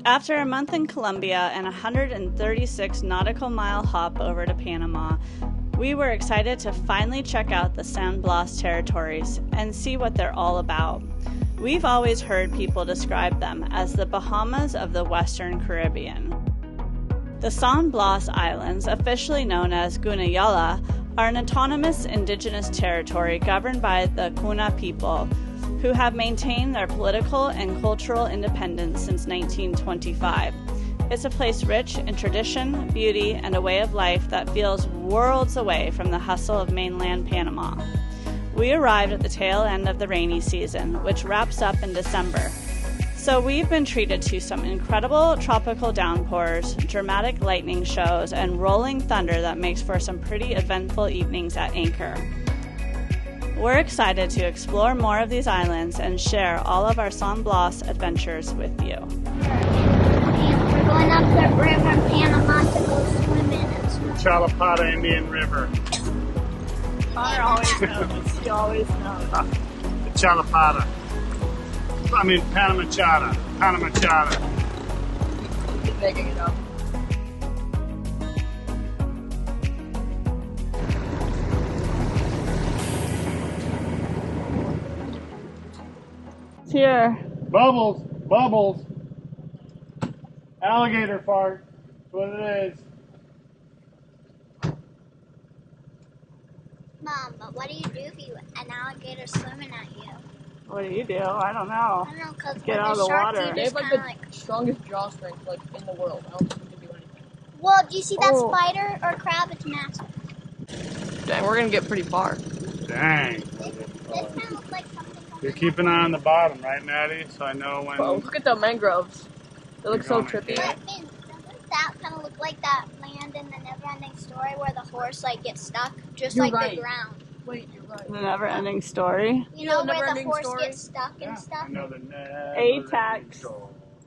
After a month in Colombia and a 136 nautical mile hop over to Panama, we were excited to finally check out the San Blas territories and see what they're all about. We've always heard people describe them as the Bahamas of the Western Caribbean. The San Blas Islands, officially known as Guna Yala, are an autonomous indigenous territory governed by the Guna people, who have maintained their political and cultural independence since 1925. It's a place rich in tradition, beauty, and a way of life that feels worlds away from the hustle of mainland Panama. We arrived at the tail end of the rainy season, which wraps up in December. So we've been treated to some incredible tropical downpours, dramatic lightning shows, and rolling thunder that makes for some pretty eventful evenings at anchor. We're excited to explore more of these islands and share all of our San Blas adventures with you. We're going up the river in Panama to go swimming. Chalapata Indian River. Connor always knows. He always knows. The Chalapata. Panama Chata. Panama Chata. Keep making it up. Here. Bubbles. Bubbles. Alligator fart. That's what it is. Mom, but what do you do if an alligator swimming at you? What do you do? I don't know. I don't know, because Get out of the water. They have like the strongest jaw strength in the world. I don't think we can do anything. Well, do you see that spider or crab? It's massive. Dang, we're gonna get pretty far. Dang. This kind of looks like something. You're keeping an eye on the bottom, right, Maddie? So I know when... Oh, look at the mangroves. They look so You're trippy. going But doesn't that kind of look like that land in the Never-Ending Story where the horse gets stuck, just You're like right. the ground? Wait, you're right. The never-ending story. You know, The where the Never-Ending horse Story? gets stuck and stuff? I know the A-tax.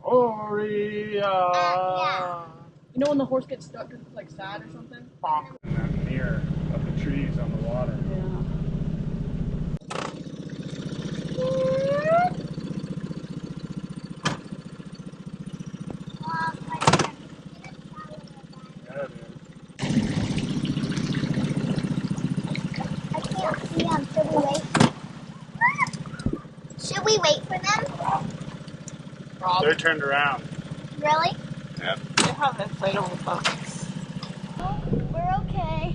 Story. Yeah. You know when the horse gets stuck because it's like sad or something? In that mirror of the trees on the water. I can't see them. Should we wait? Should we wait for them? They're turned around. Really? Yep. They have inflatable boats. Oh, we're okay.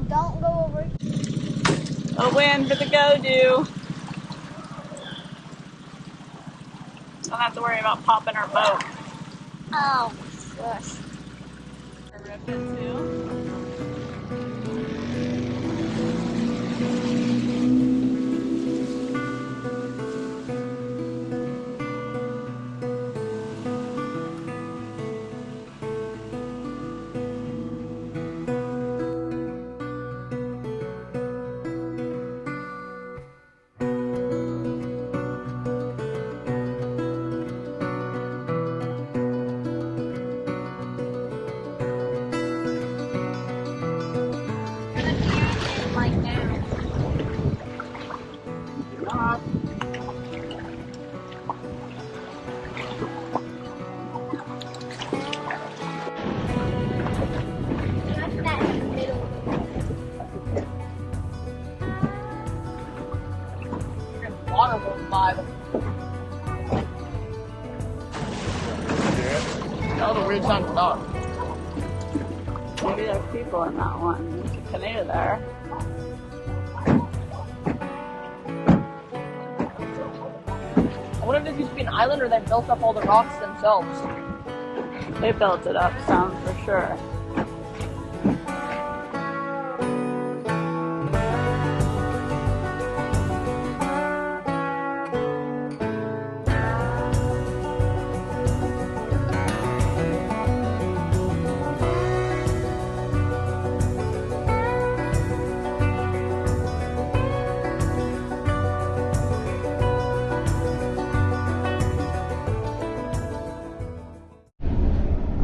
Don't go over. A win for the go-do. Don't have to worry about popping our boat. Oh, shush. Water goes by. That was a weird sound to dog. Maybe there's people in that one. There's a canoe there. I wonder if this used to be an island or they built up all the rocks themselves. They built it up, sounds for sure.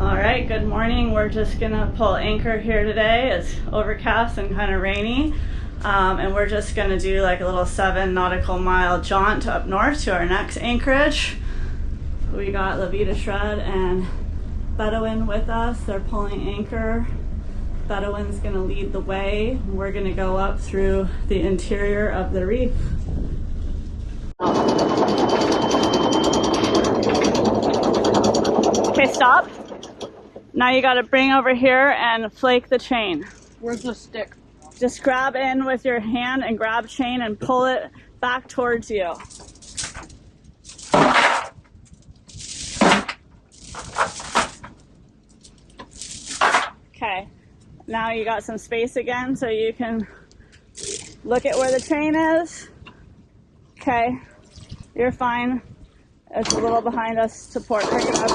Alright, good morning. We're just gonna pull anchor here today. It's overcast and kind of rainy. And we're just gonna do like a little 7 nautical mile jaunt up north to our next anchorage. We got the Vida Shred and Bedouin with us. They're pulling anchor. Bedouin's gonna lead the way. We're gonna go up through the interior of the reef. Okay, stop. Now you gotta bring over here and flake the chain. Where's the stick? Just grab in with your hand and grab chain and pull it back towards you. Okay, now you got some space again so you can look at where the chain is. Okay, you're fine. It's a little behind us to port. Pick it up.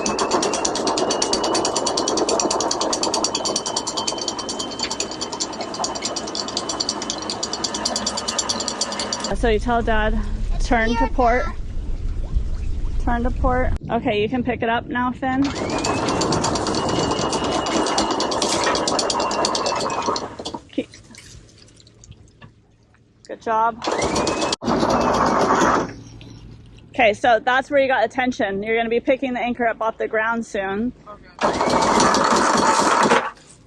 So you tell Dad, turn to port. Turn to port. Okay, you can pick it up now, Finn. Good job. Okay, so that's where you got attention. You're going to be picking the anchor up off the ground soon. Okay.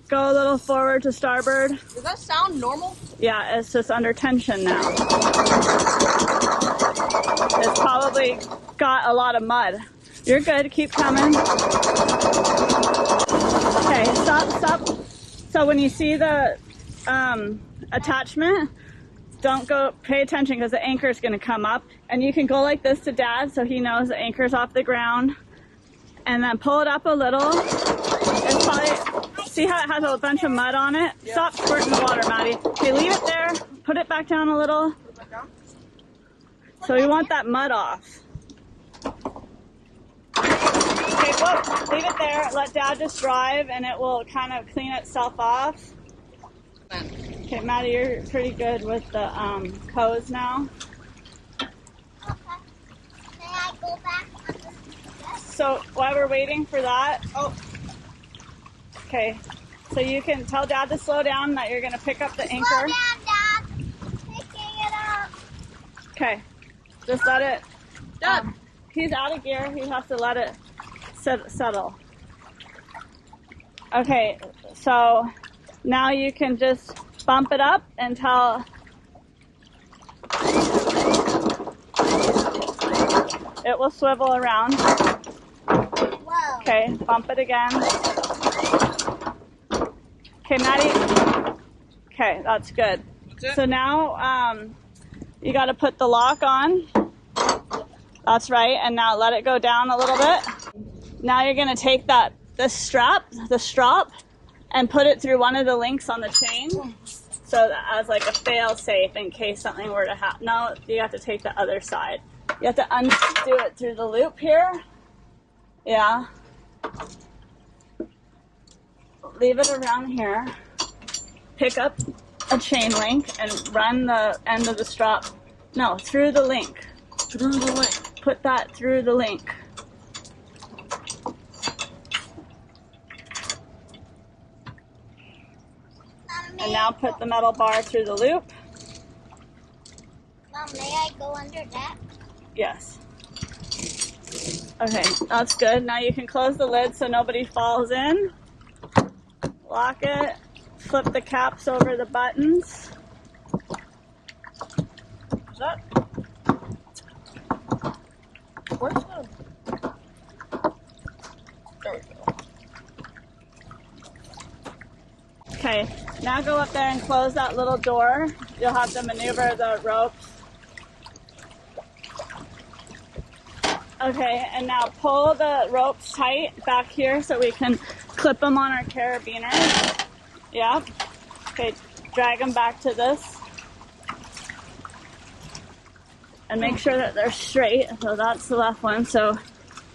Go a little forward to starboard. Does that sound normal? Yeah, it's just under tension now. It's probably got a lot of mud. You're good, keep coming. Okay, stop. So when you see the attachment, don't go, pay attention because the anchor is going to come up. And you can go like this to Dad so he knows the anchor's off the ground. And then pull it up a little. It's probably, see how it has a bunch of mud on it? Yeah. Stop squirting the water, Maddie. Okay, leave it there. Put it back down a little. Put it back down? So we want that mud off. Okay, whoop, leave it there. Let Dad just drive and it will kind of clean itself off. Okay, Maddie, you're pretty good with the hose now. Okay. May I go back on this? So while we're waiting for that, okay, so you can tell Dad to slow down, that you're going to pick up the anchor. Slow down, Dad. Picking it up. Okay, just let it. Dad. He's out of gear. He has to let it settle. Okay, so now you can just bump it up until it will swivel around. Whoa. Okay, bump it again. Okay, Maddie. Okay, that's good. So now you got to put the lock on. That's right, and now let it go down a little bit. Now you're going to take the strap, and put it through one of the links on the chain. So that as like a fail safe in case something were to happen. No, you have to take the other side. You have to undo it through the loop here. Yeah. Leave it around here. Pick up a chain link and run the end of the strap. No, through the link. Through the link. Put that through the link. And now put the metal bar through the loop. Mom, may I go under that? Yes. Okay, that's good. Now you can close the lid so nobody falls in. Lock it. Flip the caps over the buttons. Is that? Where's the? There we go. Okay, now go up there and close that little door. You'll have to maneuver the ropes. Okay, and now pull the ropes tight back here so we can clip them on our carabiners. Yeah. Okay, drag them back to this. And make sure that they're straight. So that's the left one. So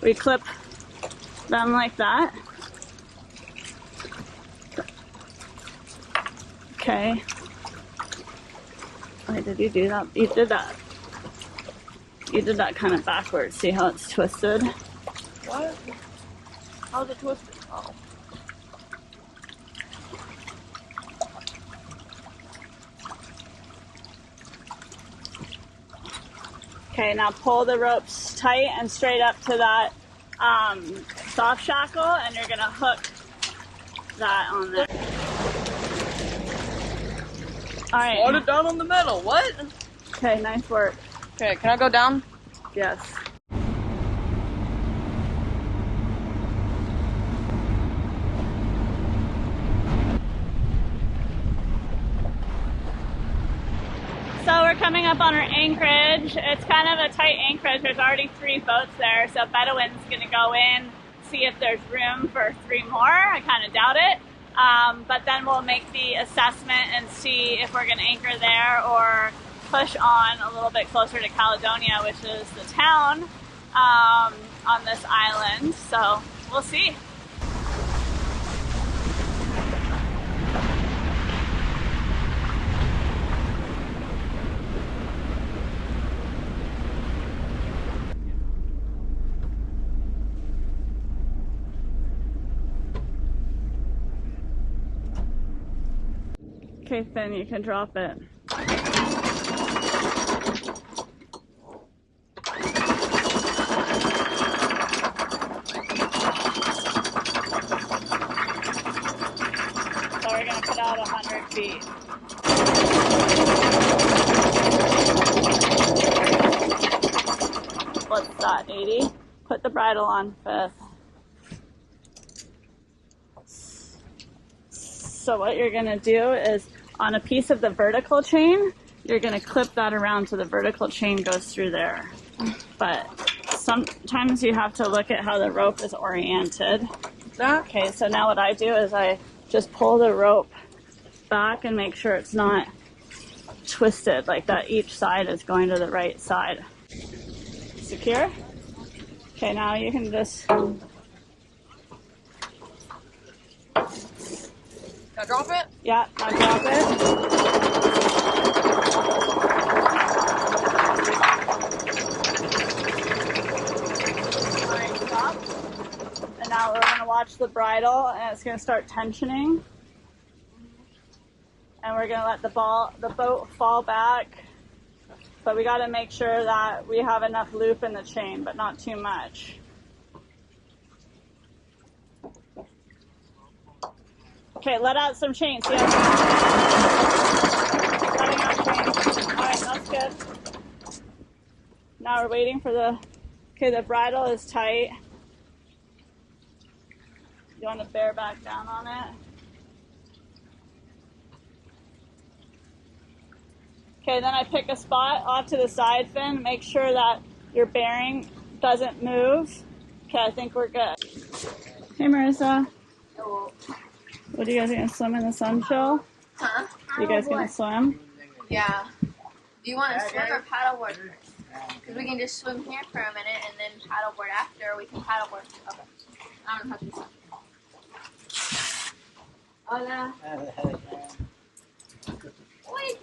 we clip them like that. Okay. Wait, did you do that? You did that. You did that kind of backwards. See how it's twisted? What? How's it twisted? Oh. Okay, now pull the ropes tight and straight up to that soft shackle, and you're gonna hook that on there. All right. Slide it down on the metal. What? Okay, nice work. Okay, can I go down? Yes. So we're coming up on our anchorage. It's kind of a tight anchorage. There's already 3 boats there. So Bedouin's gonna go in, see if there's room for 3 more. I kind of doubt it. But then we'll make the assessment and see if we're gonna anchor there or push on a little bit closer to Caledonia, which is the town on this island. So we'll see. Okay, Finn, you can drop it. So we're gonna put out 100 feet. What's that, 80? Put the bridle on, Fifth. So what you're gonna do is on a piece of the vertical chain, you're gonna clip that around so the vertical chain goes through there. But sometimes you have to look at how the rope is oriented. Okay, so now what I do is I just pull the rope back and make sure it's not twisted, like that each side is going to the right side. Secure? Okay, now you can just... Can I drop it? Yeah, now drop it. Alright, stop. And now we're going to watch the bridle, and it's going to start tensioning. And we're going to let the boat fall back. But we got to make sure that we have enough loop in the chain, but not too much. Okay, let out some chains. Yeah. Letting out chains. All right, that's good. Now we're waiting for the... Okay, the bridle is tight. You want to bear back down on it. Okay, then I pick a spot off to the side, Finn. Make sure that your bearing doesn't move. Okay, I think we're good. Hey, Marissa. Hello. What, are you guys gonna swim in the sun chill? Huh? You guys gonna swim? Yeah. Do you want to swim or paddleboard first? Because we can just swim here for a minute and then paddleboard after, or we can paddleboard. Okay. I'm gonna touch this. Hola. Wait.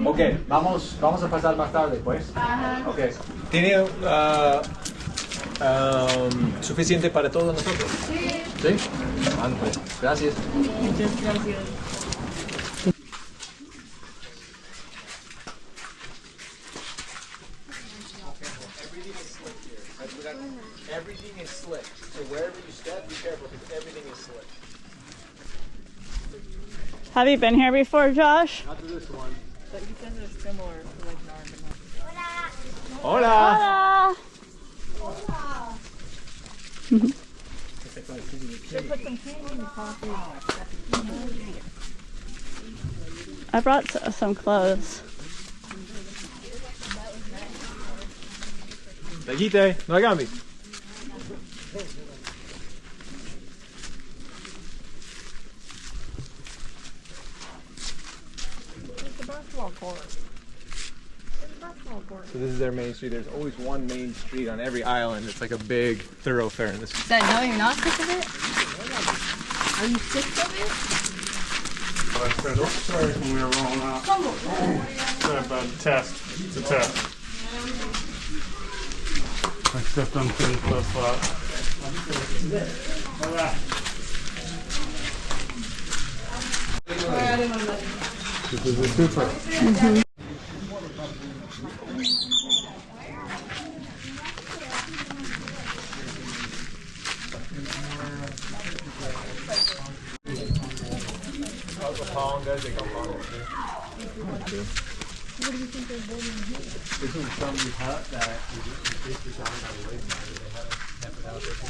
Ok, vamos a pasar más tarde, pues. Ok. ¿Tiene suficiente para todos nosotros? Sí. ¿Sí? Bueno, pues, gracias. Muchas gracias. Everything is slick. So wherever you step, be careful because everything is slick. Have you been here before, Josh? Not to this one. But you guys are similar to like Narvin. Hola. Hola! I brought some clothes. Taguite, no agami. So this is their main street. There's always one main street on every island. It's like a big thoroughfare in this. Dad, no, you're not sick of it? Are you sick of it? I said, oh, sorry when we were rolling out. Sorry about the test. It's a test. I stepped on thin flip-flop. This is a super. They come on. What do you think they're building here? This is some hut that we just on the lakeside. They haven't kept it out there to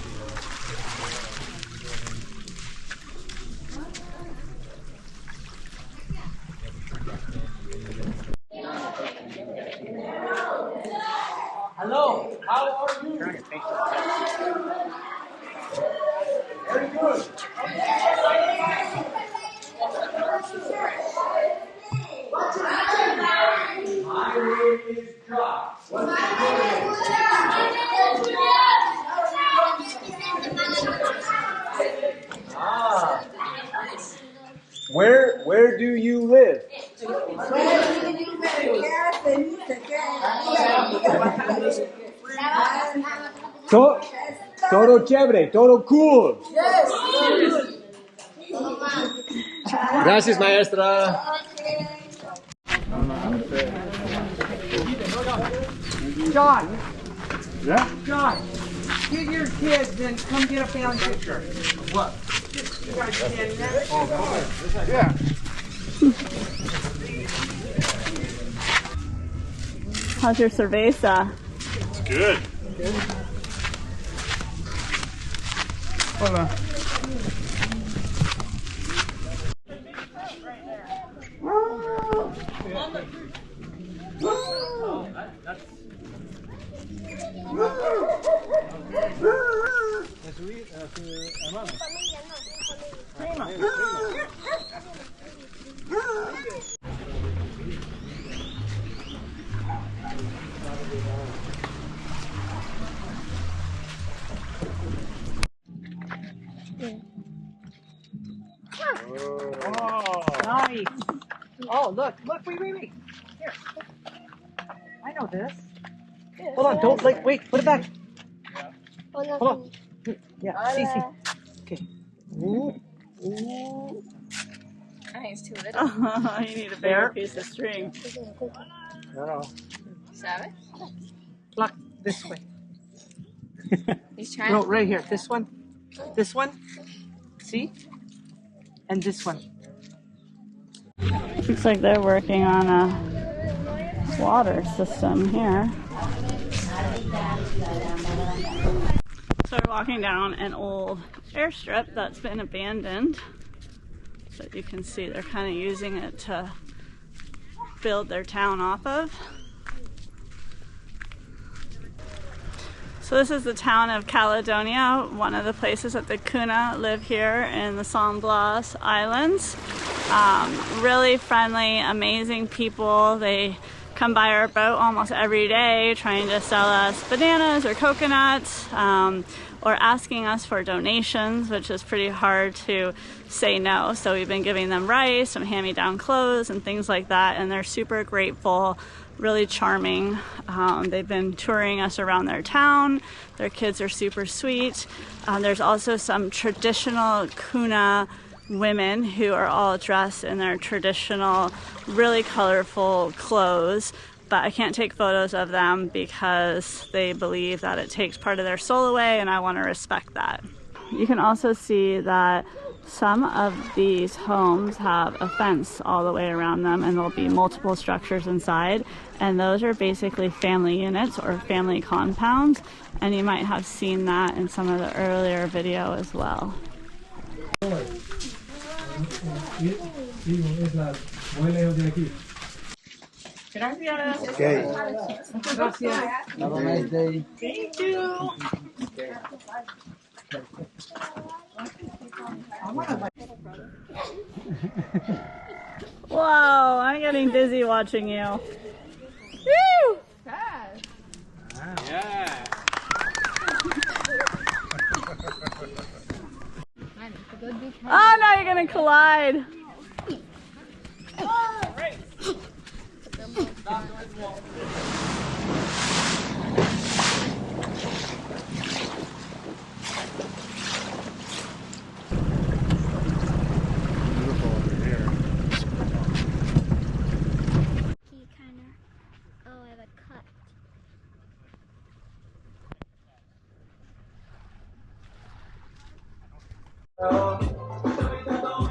Hello, how are you? Very good. My name is Josh. Where do you live? Todo chévere, todo cool. Gracias, maestra. John, Yeah? John, get your kids and come get a family picture. What? You guys standing there? Yeah. How's your cerveza? It's good. Hola. Nice. Oh, look, wait. Here. I know this. Hold on, don't, wait, put it back. Hold on. Yeah, see. Okay. Ooh. I think it's too little. You need a bigger piece of string. No. Savage? Look, this way. He's trying. No, right here. This one. See? And this one. Looks like they're working on a water system here. So we're walking down an old airstrip that's been abandoned. But you can see they're kind of using it to build their town off of. So this is the town of Caledonia, one of the places that the Guna live here in the San Blas Islands. Really friendly, amazing people. They come by our boat almost every day trying to sell us bananas or coconuts, or asking us for donations, which is pretty hard to say no. So we've been giving them rice, some hand-me-down clothes and things like that, and they're super grateful really charming. They've been touring us around their town. Their kids are super sweet. There's also some traditional Guna women who are all dressed in their traditional, really colorful clothes, but I can't take photos of them because they believe that it takes part of their soul away, and I want to respect that. You can also see that some of these homes have a fence all the way around them, and there'll be multiple structures inside, and those are basically family units or family compounds, and you might have seen that in some of the earlier video as well. Okay. Have a nice day. Thank you. Whoa, I'm getting dizzy watching you. Woo! Yeah. Oh no, you're gonna collide.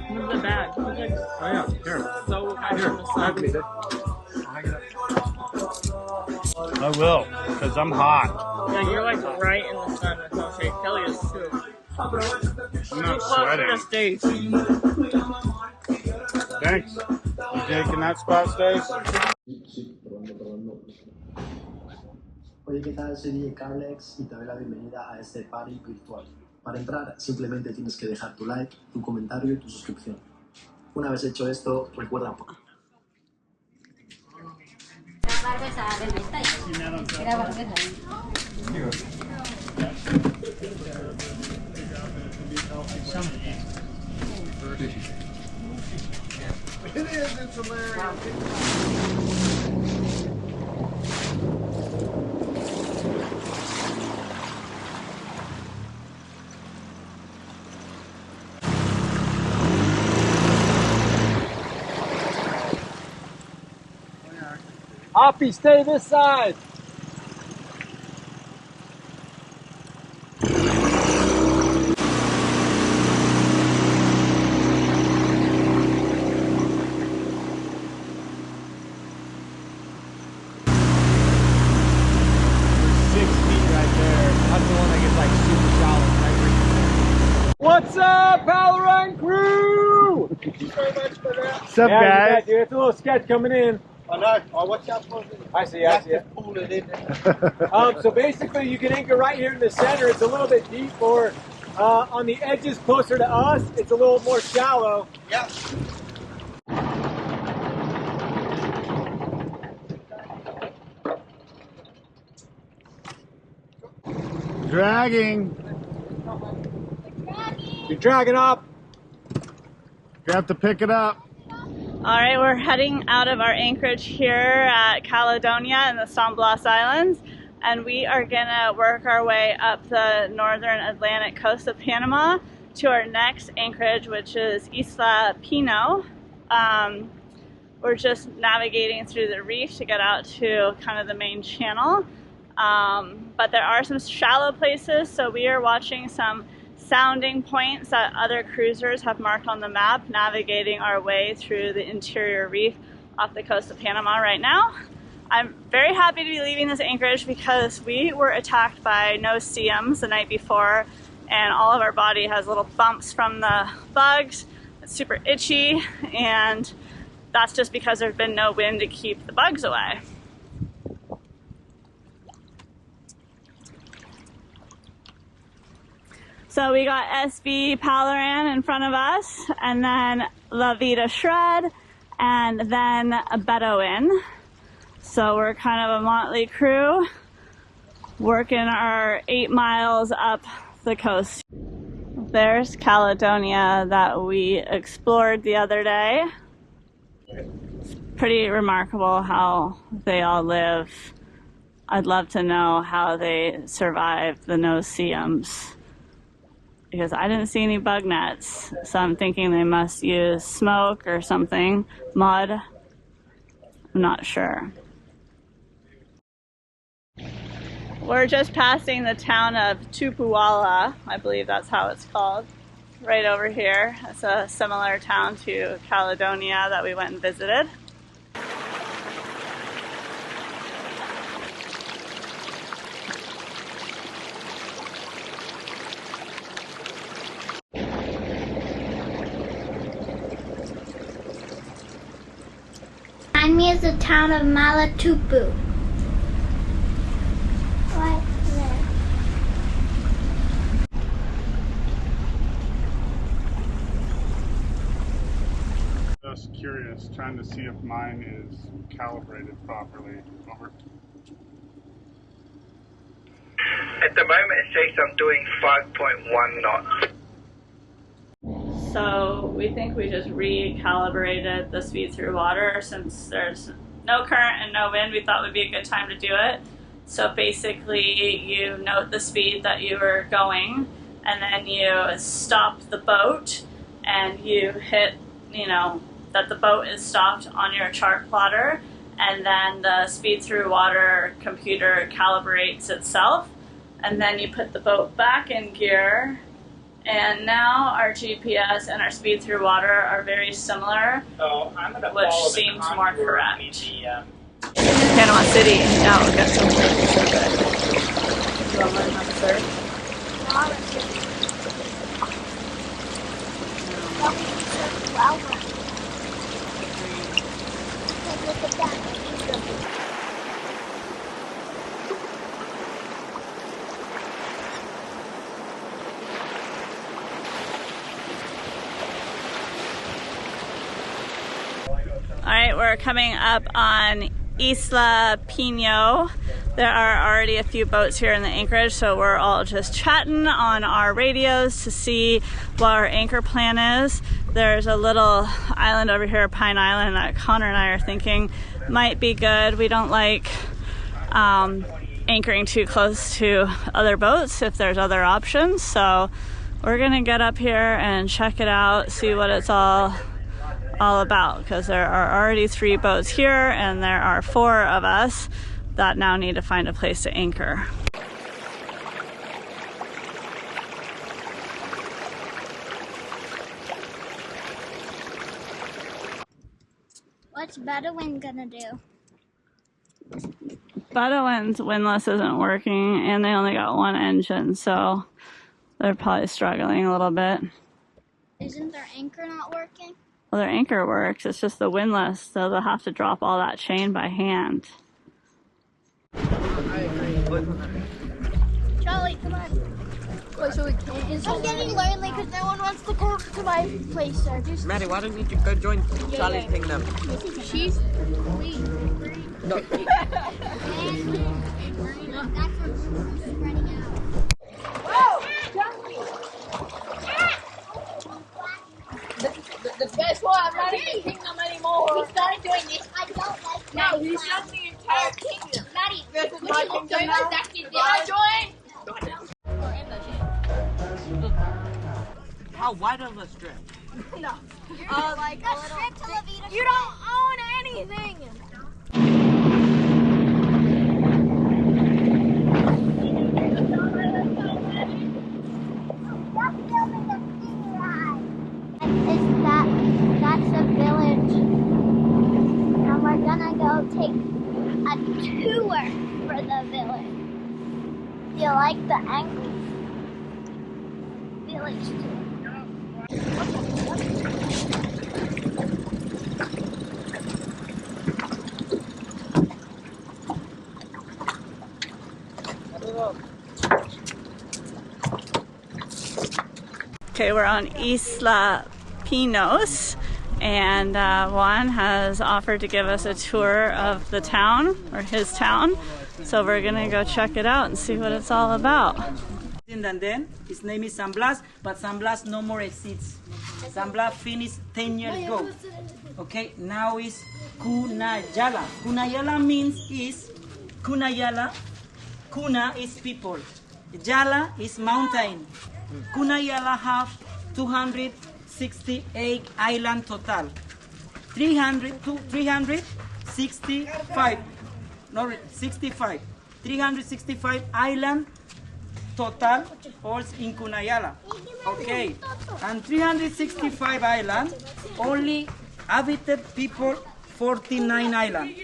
Move the bag. Oh yeah, here. So hard in the sun. I will, because I'm hot. Yeah, you're like right in the sun. That's how shade Kelly is too. I'm not Close to the sweating. stage. Thanks. You taking that spot, Stace? Oye, ¿qué tal? Soy DJ Carlex y te doy la bienvenida a este party virtual. Para entrar, simplemente tienes que dejar tu like, tu comentario y tu suscripción. Una vez hecho esto, recuerda un poco. Hoppy, stay this side. What's up, Palarran crew? Thank you very much for that. What's up, guys? Dude, it's a little sketch coming in. I know. Oh, watch out for it. I see it. Pull it in. So basically, you can anchor right here in the center. It's a little bit deep, or on the edges closer to us, it's a little more shallow. Yeah. Dragging. You're dragging up. You have to pick it up. All right, we're heading out of our anchorage here at Caledonia in the San Blas Islands, and we are gonna work our way up the northern Atlantic coast of Panama to our next anchorage, which is Isla Pinos. We're just navigating through the reef to get out to kind of the main channel, but there are some shallow places, so we are watching some sounding points that other cruisers have marked on the map, navigating our way through the interior reef off the coast of Panama right now. I'm very happy to be leaving this anchorage because we were attacked by no-see-ums the night before, and all of our body has little bumps from the bugs. It's super itchy, and that's just because there's been no wind to keep the bugs away. So we got SB Palarran in front of us, and then Vida Shred, and then a Bedouin. So we're kind of a motley crew working our 8 miles up the coast. There's Caledonia that we explored the other day. pretty remarkable how they all live. I'd love to know how they survive the no-see-ums, because I didn't see any bug nets, so I'm thinking they must use smoke or something, mud. I'm not sure. We're just passing the town of Tupuala, I believe that's how it's called, right over here. It's a similar town to Caledonia that we went and visited. Behind me is the town of Malatupu. Right there. Just curious, trying to see if mine is calibrated properly. Over. At the moment it says I'm doing 5.1 knots. So we think we just recalibrated the speed through water. Since there's no current and no wind, we thought would be a good time to do it. So basically you note the speed that you were going, and then you stop the boat and you hit, you know, that the boat is stopped on your chart plotter, and then the speed through water computer calibrates itself, and then you put the boat back in gear. And now our GPS and our speed through water are very similar, which seems more correct. Panama City, now we've got some surf. Do you want to learn how to surf? Look at that. Alright, we're coming up on Isla Pinos. There are already a few boats here in the anchorage, so we're all just chatting on our radios to see what our anchor plan is. There's a little island over here, Pine Island, that Connor and I are thinking might be good. We don't like anchoring too close to other boats if there's other options, so we're gonna get up here and check it out, see what it's all about, because there are already 3 boats here and there are 4 of us that now need to find a place to anchor. What's Bedouin gonna do? Bedouin's windlass isn't working and they only got 1 engine, so they're probably struggling a little bit. Isn't their anchor not working? Well, their anchor works, it's just the windlass, so they'll have to drop all that chain by hand. Charlie, come on. Wait, so we can't? I'm getting lonely because no one wants to go to my place, sir. Maddie, why don't you go join Charlie's kingdom? She's free. No. Guess what? I'm not in the kingdom anymore. We started doing this. I don't like that. No, he's not the entire kingdom. Maddie, This is my kingdom now. Did I join? How wide are the strip? No. like a strip to La Vida Shred. You don't own anything. That's a village, and we're gonna go take a tour for the village. Do you like the Angry Village tour? Okay, we're on Isla Pinos, and Juan has offered to give us a tour of the town, or his town, so we're gonna go check it out and see what it's all about. And then his name is San Blas, but San Blas no more exists. San Blas finished 10 years ago. Okay, now is Guna Yala. Guna Yala means is Guna Yala. Guna is people. Yala is mountain. Guna Yala have 268 island total. 365. No, 65. 365 island total falls in Guna Yala. Okay. And 365 island, only habited people 49 island.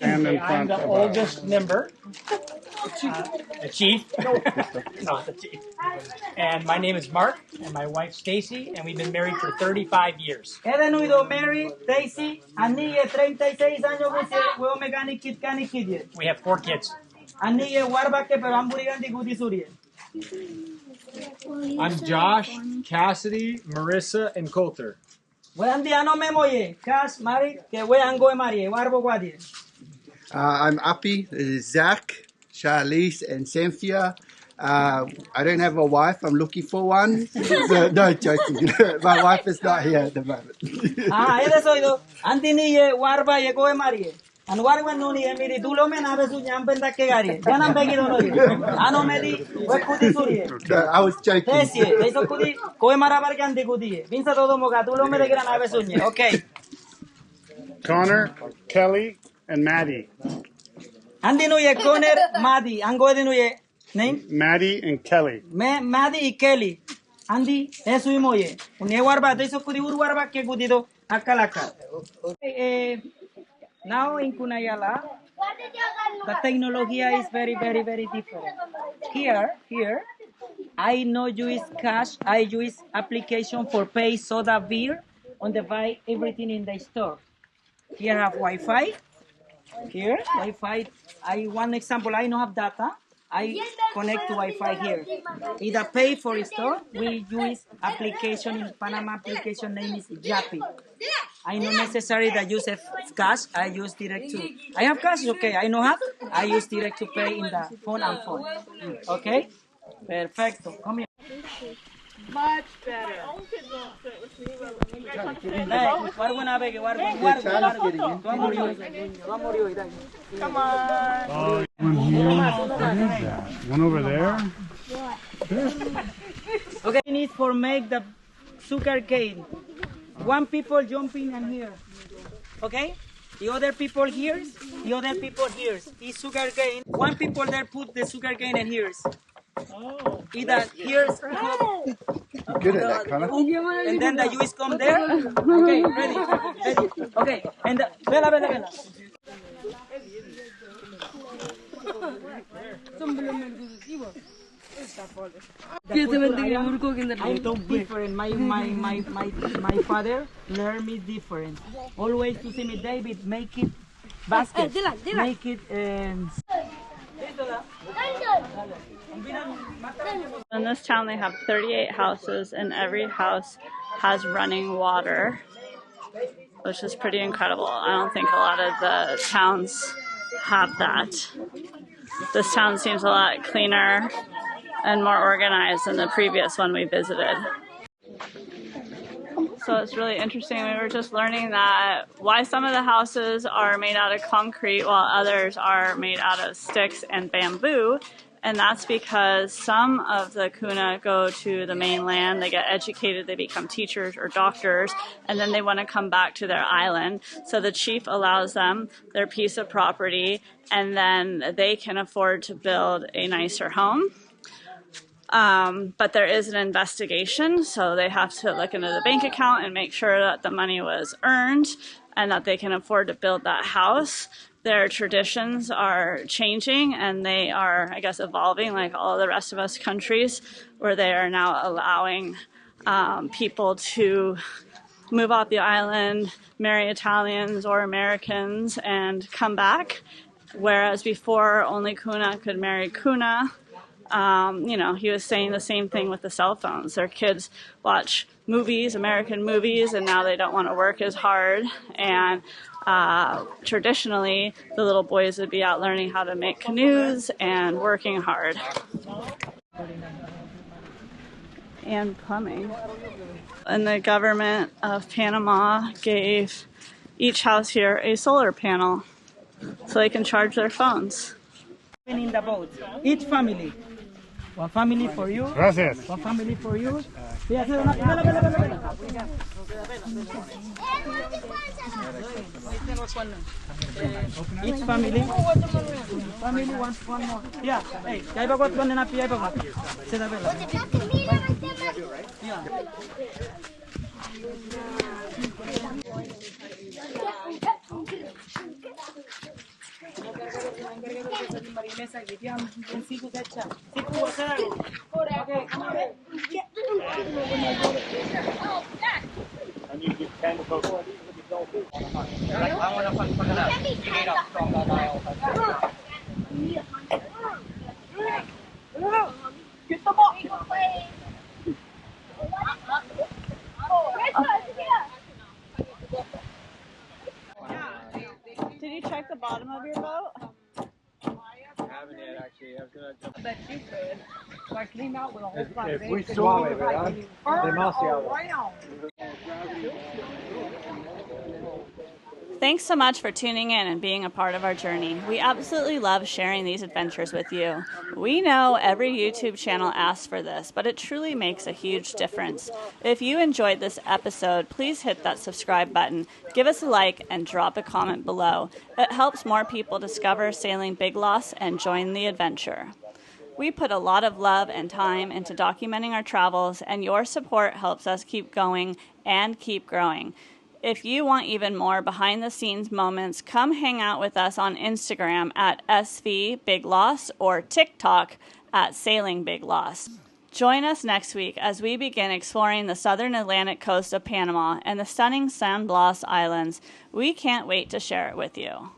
And in I'm front the of oldest member. The chief. No, the chief. And my name is Mark, and my wife Stacy, and we've been married for 35 years. He tenido Mary, Daisy, Annie 36 años huevo mechanic kid. We have 4 kids. Annie warba ke pero amburiganti guti surie. I'm Josh, Cassidy, Marissa, and Coulter. Wean dia no me moye, Cash, Mari, que wean go Mari, warbo guadi. I'm Appy, this is Zach, Charlize, and Cynthia. I don't have a wife, I'm looking for one. So, no, joking. My wife is not here at the moment. Ede soy do. Anti ni ye warba ye go Mari. And warba no ni emiri dulo me na besu nyambenda ke gari. Janam begi do no ye. Ano medi we kuti surie. No, I was joking. Desie, eso kuti ko marabar ke anti kuti. Vinsa todo mo ga dulo me de gran na besu nye. Okay. Connor, Kelly, and Maddie. Anti no ye Connor, Maddie. Ango de no ye name? Maddie and Kelly. Maddie y Kelly. Andy, eso y moye. Une warba, de eso kudi ur warba ke kudido akalaka. Now in Guna Yala, the technology is very different. Here, I no use cash. I use application for pay soda beer on the buy everything in the store. Here I have Wi-Fi. Here, Wi-Fi. One example, I don't have data. I connect to Wi-Fi here. Either pay for store, we use application in Panama. Application name is Yapi. I not necessary that use cash. I use direct to. I have cash, okay. I know have. I use direct to pay in the phone and phone. Okay, perfecto. Come here. Much better. Come on. One here. What is that? One over there? Okay, we need for make the sugar cane. One people jumping in here. Okay? The other people here. The other people here. It's sugar cane. One people there put the sugar cane in here. Oh. Either here's Good at that, Connor. and then the juice come there. Okay, ready. Okay, and vela. I don't different. My father learned me different. Always to see me, David, make it basket, make it. In this town, they have 38 houses, and every house has running water, which is pretty incredible. I don't think a lot of the towns have that. This town seems a lot cleaner and more organized than the previous one we visited. So it's really interesting. We were just learning that why some of the houses are made out of concrete while others are made out of sticks and bamboo. And that's because some of the Kuna go to the mainland, they get educated, they become teachers or doctors, and then they want to come back to their island. So the chief allows them their piece of property, and then they can afford to build a nicer home. But there is an investigation, so they have to look into the bank account and make sure that the money was earned and that they can afford to build that house. Their traditions are changing, and they are, I guess, evolving like all the rest of us countries, where they are now allowing people to move off the island, marry Italians or Americans, and come back. Whereas before, only Kuna could marry Kuna. He was saying the same thing with the cell phones. Their kids watch movies, American movies, and now they don't want to work as hard. And traditionally, the little boys would be out learning how to make canoes and working hard. and plumbing. And the government of Panama gave each house here a solar panel so they can charge their phones. In the boat, each family. One family for you. Gracias. One family for you. Each family. Family wants one more. Yeah. Hey, kaya ba one na piya ba? Sila bela. Yeah. Did you check the bottom of your boat? I haven't yet, actually. I was gonna jump. Bet you could. So I cleaned out with a whole bunch. Es muy suave, ¿verdad? Demasiado. Thanks so much for tuning in and being a part of our journey. We absolutely love sharing these adventures with you. We know every YouTube channel asks for this, but it truly makes a huge difference. If you enjoyed this episode, please hit that subscribe button, give us a like, and drop a comment below. It helps more people discover Sailing Big Lost and join the adventure. We put a lot of love and time into documenting our travels, and your support helps us keep going and keep growing. If you want even more behind-the-scenes moments, come hang out with us on Instagram at SVBigLost or TikTok at sailingbiglost. Join us next week as we begin exploring the southern Atlantic coast of Panama and the stunning San Blas Islands. We can't wait to share it with you.